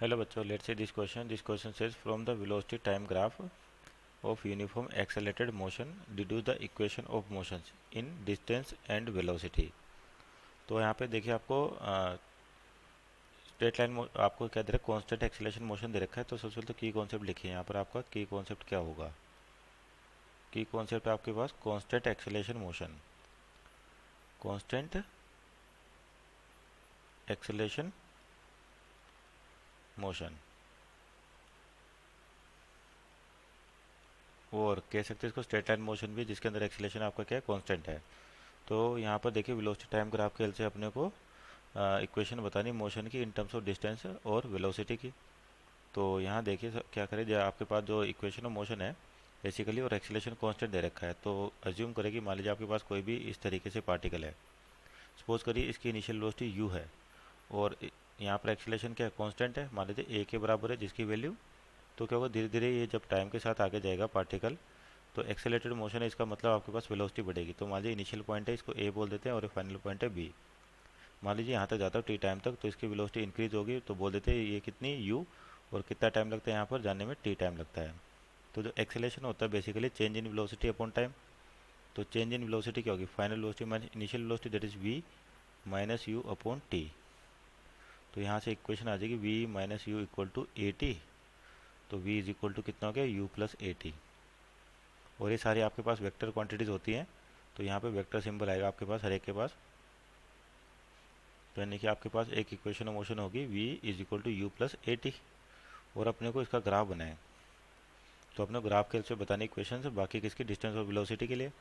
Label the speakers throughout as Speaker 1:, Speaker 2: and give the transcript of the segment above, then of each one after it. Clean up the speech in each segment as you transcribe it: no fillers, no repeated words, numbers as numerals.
Speaker 1: Hello बच्चों, let's see this question. This question says from the velocity time graph of uniform accelerated motion deduce the equation of motions in distance and velocity. तो यहाँ पे देखिए आपको straight line आपको क्या दे रखा है, कांस्टेंट एक्सेलरेशन मोशन दे रखा है। तो सबसे पहले तो की कॉन्सेप्ट लिखिए। यहाँ पर आपका की कॉन्सेप्ट क्या होगा? की कॉन्सेप्ट आपके पास constant acceleration motion, constant acceleration motion, और कह सकते हैं इसको स्ट्रेट लाइन मोशन भी, जिसके अंदर एक्सेलरेशन आपका क्या है, कांस्टेंट है। तो यहाँ पर देखिए वेलोसिटी टाइम ग्राफ के हेल्प से अपने को इक्वेशन बतानी मोशन की इन टर्म्स ऑफ डिस्टेंस और वेलोसिटी की। तो यहाँ देखिए क्या करें, जो आपके पास जो इक्वेशन ऑफ मोशन है बेसिकली, और एक्सीलरेशन कांस्टेंट दे रखा है। तो अज्यूम करें कि मान लीजिए आपके पास कोई भी इस तरीके से पार्टिकल है। सपोज करिए इसकी इनिशियल वेलोसिटी u है और यहाँ पर एक्सीलरेशन क्या है, कांस्टेंट है, मान लीजिए a के बराबर है, जिसकी वैल्यू, तो क्या होगा, धीरे धीरे ये जब टाइम के साथ आगे जाएगा पार्टिकल, तो एक्सेलेटेड मोशन है, इसका मतलब आपके पास वेलोसिटी बढ़ेगी। तो मान लीजिए इनिशियल पॉइंट है, इसको a बोल देते हैं, और फाइनल पॉइंट है b। मान लीजिए यहाँ तक जाता है टी टाइम तक, तो इसकी वेलोसिटी इंक्रीज होगी, तो बोल देते हैं ये कितनी u, और कितना टाइम लगता है यहाँ पर जाने में, टी टाइम लगता है। तो जो एक्सेलेशन होता है basically change in velocity upon time. तो चेंज इन वेलोसिटी क्या होगी, final velocity minus initial velocity, that is v minus you upon T. तो यहाँ से इक्वेशन आ जाएगी v minus U equal to A T. तो v इज इक्वल टू कितना हो गया, u प्लस ए टी। और ये सारी आपके पास वेक्टर क्वांटिटीज होती हैं, तो यहाँ पे वेक्टर सिंबल आएगा आपके पास हर एक के पास। तो यानी कि आपके पास एक इक्वेशन ऑफ मोशन होगी v is equal to you plus A T. और अपने को इसका ग्राफ बनाए, तो अपने ग्राफ के हेल्प से बताने इक्वेशन से, बाकी किसकी, डिस्टेंस और वेलोसिटी के लिए।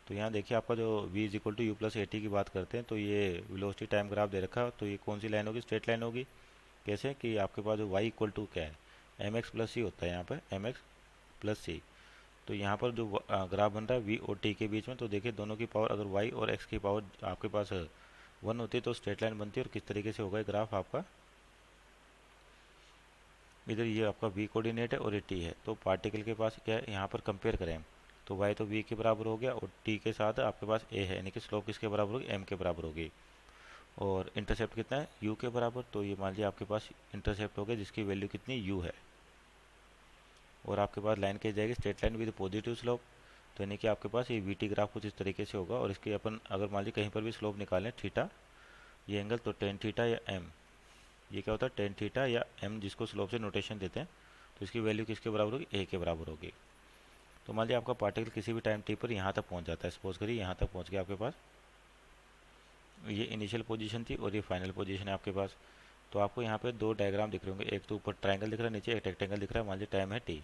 Speaker 1: तो यहाँ देखिए आपका जो v is equal to you plus A T की बात करते हैं, तो ये वेलोसिटी टाइम ग्राफ दे रखा है। तो ये कौन सी लाइन होगी, स्ट्रेट लाइन होगी। कैसे कि आपके पास जो y इक्वल टू क्या है, एम एक्स प्लस सी होता है, यहाँ पर एम एक्स प्लस सी। तो यहाँ पर जो ग्राफ बन रहा है वी और टी के बीच में, तो देखिए दोनों की पावर, अगर वाई और एक्स की पावर आपके पास वन होती है तो स्ट्रेट लाइन बनती है। और किस तरीके से होगा ये ग्राफ आपका, इधर ये आपका वी कोऑर्डिनेट है और ये टी है। तो पार्टिकल के पास क्या है, यहाँ पर कंपेयर करें, तो वाई तो वी के बराबर हो गया, और टी के साथ आपके पास ए है, यानी कि स्लोप किसके बराबर होगी, एम के बराबर होगी। और इंटरसेप्ट कितना है, यू के बराबर। तो ये मान लीजिए आपके पास इंटरसेप्ट हो गया, जिसकी वैल्यू कितनी, यू है। और आपके पास लाइन कैसे जाएगी, straight line with positive slope. तो यानी कि आपके पास ये वी टी ग्राफ कुछ इस तरीके से होगा। और इसके अपन अगर मान लीजिए कहीं पर भी स्लोप निकालें थीटा, ये एंगल, तो टेन थीटा या एम, ये क्या होता है, टेन थीटा या एम, जिसको स्लोप से नोटेशन देते हैं। तो इसकी वैल्यू किसके बराबर होगी, ए के बराबर होगी। तो मान लीजिए आपका पार्टिकल किसी भी टाइम टी पर यहाँ तक पहुँच जाता है। सपोज करिए यहाँ तक पहुँच गया आपके पास, ये इनिशियल पोजीशन थी और ये फाइनल पोजीशन है आपके पास। तो आपको यहाँ पे दो डायग्राम दिख रहे होंगे, एक तो ऊपर ट्रायंगल दिख रहा है, नीचे एक रेक्टेंगल दिख रहा है। मान लीजिए टाइम है टी।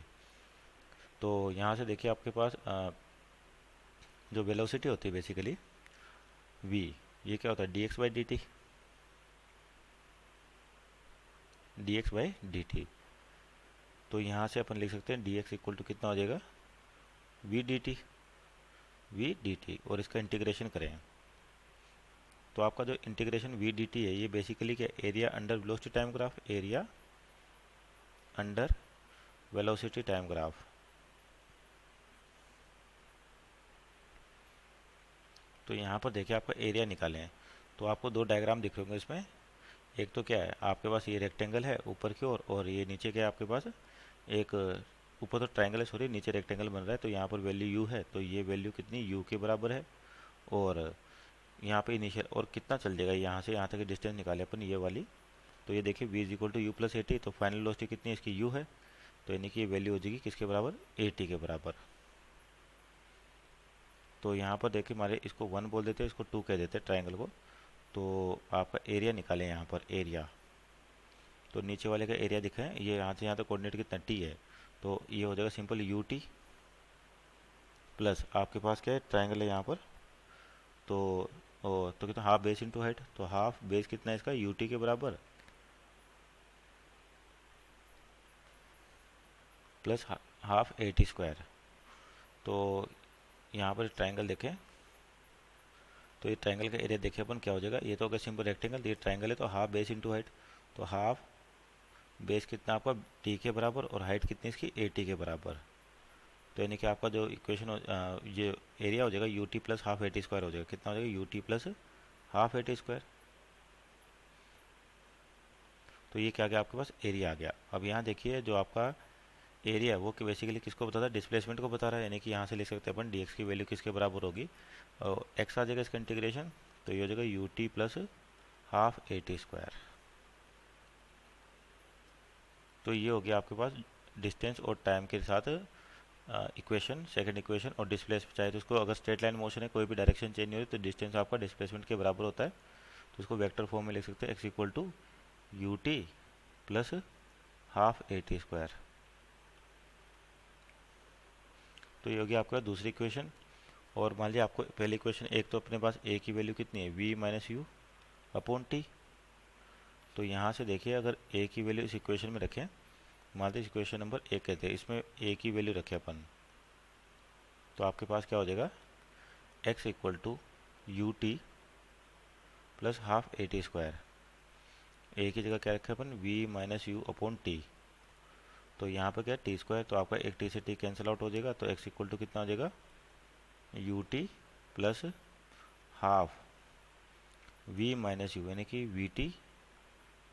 Speaker 1: तो यहाँ से देखिए आपके पास जो वेलोसिटी होती है बेसिकली v, ये क्या होता है, D x by D T, D x by D T. तो यहाँ से अपन लिख सकते हैं डी एक्स इक्वल टू कितना हो जाएगा, V D T, V D T. और इसका इंटीग्रेशन करें, तो आपका जो इंटीग्रेशन वी डी टी है, ये बेसिकली क्या, area under velocity time graph, area under velocity time graph. तो यहाँ पर देखिए आपका एरिया निकाले हैं, तो आपको दो डायग्राम दिख रहे होंगे इसमें। एक तो क्या है, आपके पास ये रेक्टेंगल है ऊपर की ओर, और ये नीचे क्या है आपके पास, एक ऊपर तो ट्रायंगल है, सॉरी, नीचे रेक्टेंगल बन रहा है। तो यहाँ पर वैल्यू यू है, तो ये वैल्यू कितनी, यू के बराबर है। और यहाँ पे इनिशियल, और कितना चल जाएगा, यहाँ से यहाँ तक की डिस्टेंस निकाले अपन, ये वाली। तो ये देखिए v is equal to you plus A T. तो फाइनल वेलोसिटी कितनी है इसकी, u है। तो यानी कि ये वैल्यू हो जाएगी किसके बराबर, ए टी के बराबर। तो यहाँ पर देखिए हमारे इसको वन बोल देते हैं, इसको टू कह देते हैं ट्राइंगल को। तो आपका एरिया निकालें, यहाँ पर एरिया, तो नीचे वाले का एरिया दिखा है, ये यहाँ से यहाँ तक कोऑर्डिनेट कितना टी है। तो ये हो जाएगा सिंपल यू टी प्लस आपके पास क्या है, ट्राइंगल है यहाँ पर। तो तो कितना, हाफ बेस इंटू हाइट। तो हाफ बेस कितना है इसका, यू टी के बराबर, plus half A T square. तो यहाँ पर ट्राइंगल देखें, तो ये ट्राइंगल का एरिया देखें अपन क्या हो जाएगा, ये तो होगा सिंपल रेक्टेंगल, ये ट्राइंगल है, तो हाफ बेस इंटू हाइट। तो हाफ बेस कितना आपका टी के बराबर, और हाइट कितनी इसकी, ए टी के बराबर। तो यानी कि आपका जो इक्वेशन ये एरिया हो जाएगा U T plus half A T square हो जाएगा। कितना हो जाएगा, U T plus half A T square. तो ये क्या आ गया आपके पास, एरिया आ गया। अब यहाँ देखिए जो आपका एरिया है वो बेसिकली किसको बताता है, डिस्प्लेसमेंट को बता रहा है, यानी कि यहाँ से लिख सकते हैं अपन dx की वैल्यू किसके बराबर होगी, और x आ जाएगा इसका इंटीग्रेशन, तो ये हो जाएगा U T plus half A T square. तो ये हो गया आपके पास डिस्टेंस और टाइम के साथ इक्वेशन, सेकंड इक्वेशन। और डिस्प्लेस चाहे तो उसको, अगर स्ट्रेट लाइन मोशन है, कोई भी डायरेक्शन चेंज नहीं हो रही, तो डिस्टेंस आपका डिस्प्लेसमेंट के बराबर होता है, तो उसको वेक्टर फॉर्म में लिख सकते हैं, X equal to U T plus half A T square. तो ये हो गया आपका दूसरी इक्वेशन। और मान लिया आपको पहली इक्वेशन, एक तो अपने पास ए की वैल्यू कितनी है, V minus you upon T. तो यहाँ से देखिए अगर ए की वैल्यू इस इक्वेशन में रखें, मान लीजिए इक्वेशन नंबर एक कहते हैं, इसमें ए की वैल्यू रखें अपन, तो आपके पास क्या हो जाएगा, x equal to U T plus half A T square. A की जगह क्या रखें अपन, v minus you upon T. तो यहाँ पर क्या है, टी स्क्वायर, तो आपका एक टी से टी कैंसिल आउट हो जाएगा, तो एक्स इक्वल टू कितना हो जाएगा, U T plus half V minus U, यानी कि V T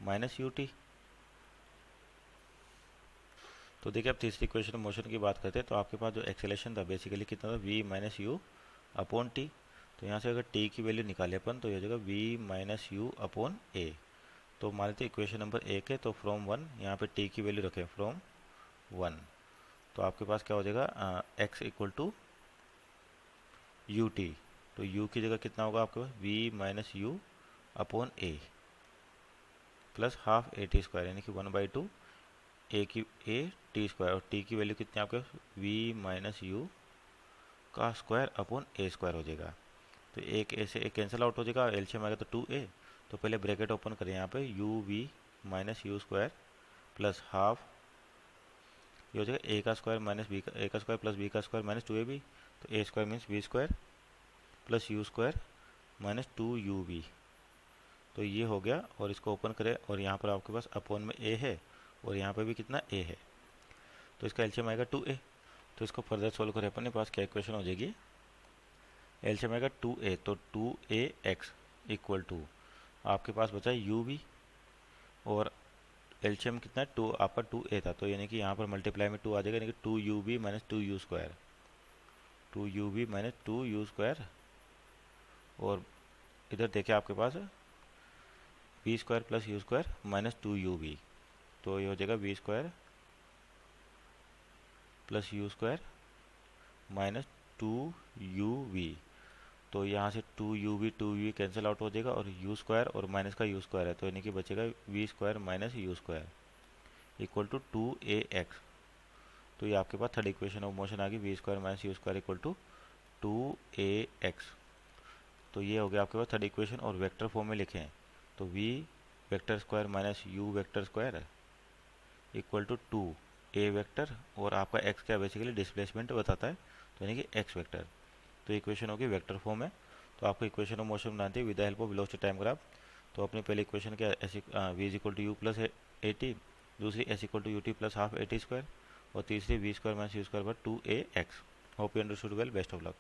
Speaker 1: minus U T. तो देखिए अब तीसरी इक्वेशन मोशन की बात करते हैं, तो आपके पास जो एक्सेलेरेशन था बेसिकली कितना था, V minus you upon T. तो यहाँ से अगर टी की वैल्यू निकाले अपन, तो ये हो जाएगा वी माइनस यू अपॉन ए। तो मान लेते इक्वेशन नंबर एक है, तो फ्रॉम वन, यहाँ पे टी की वैल्यू रखें फ्रॉम वन, तो आपके पास क्या हो जाएगा, x equal to you T. तो u की जगह कितना होगा आपके पास, v minus you upon A plus half A T square, यानी कि 1/2 ए की ए टी स्क्वायर, और टी की वैल्यू कितनी आपके पास, v माइनस यू का स्क्वायर अपॉन ए स्क्वायर हो जाएगा। तो एक ए से एक कैंसिल आउट हो जाएगा, एलसीएम आएगा तो 2a। तो पहले ब्रैकेट ओपन करें यहाँ पे, U V minus you square plus half, ये हो जाएगा ए का स्क्वायर माइनस बी का, ए का स्क्वायर प्लस बी का स्क्वायर माइनस 2ab। तो a square means b square plus u square minus 2ub। तो ये हो गया, और इसको ओपन करें, और यहाँ पर आपके पास अपॉन में a है, और यहाँ पर भी कितना a है, तो इसका एलसीएम आएगा 2a। तो इसको फर्दर सोल्व करें, अपने पास क्या इक्वेशन हो जाएगी, एलसीएम आएगा 2a, तो 2ax इक्वल टू आपके पास बचा u और एलसीएम कितना है, 2 आपका 2a था, तो यानी कि यहाँ पर मल्टीप्लाई में 2 आ जाएगा, यानी कि 2ub minus 2u square, 2ub minus 2u square. और इधर देखिए आपके पास v square plus u square minus 2ub, तो ये हो जाएगा v square plus u square minus 2ub। तो यहाँ से 2ub कैंसिल आउट हो जाएगा, और u स्क्वायर और माइनस का u स्क्वायर है, तो यानी कि बचेगा V square minus you square equal to 2ax। तो ये आपके पास थर्ड इक्वेशन ऑफ मोशन आ गई, V square minus you square equal to 2ax। तो ये हो गया आपके पास थर्ड इक्वेशन, और वेक्टर फॉर्म में लिखें तो v vector square minus u vector square equal to 2a vector, और आपका x क्या बेसिकली डिस्प्लेसमेंट बताता है, तो यानी कि x वेक्टर। तो इक्वेशन होगी वेक्टर फॉर्म है। तो आपको इक्वेशन ऑफ मोशन बनाती है with the help of velocity time graph. तो अपने पहले इक्वेशन क्या, s v is equal to you plus A t, दूसरी s equal to U T plus half A T square, और तीसरी v square minus you square by 2ax। Hope you understood well, best of luck.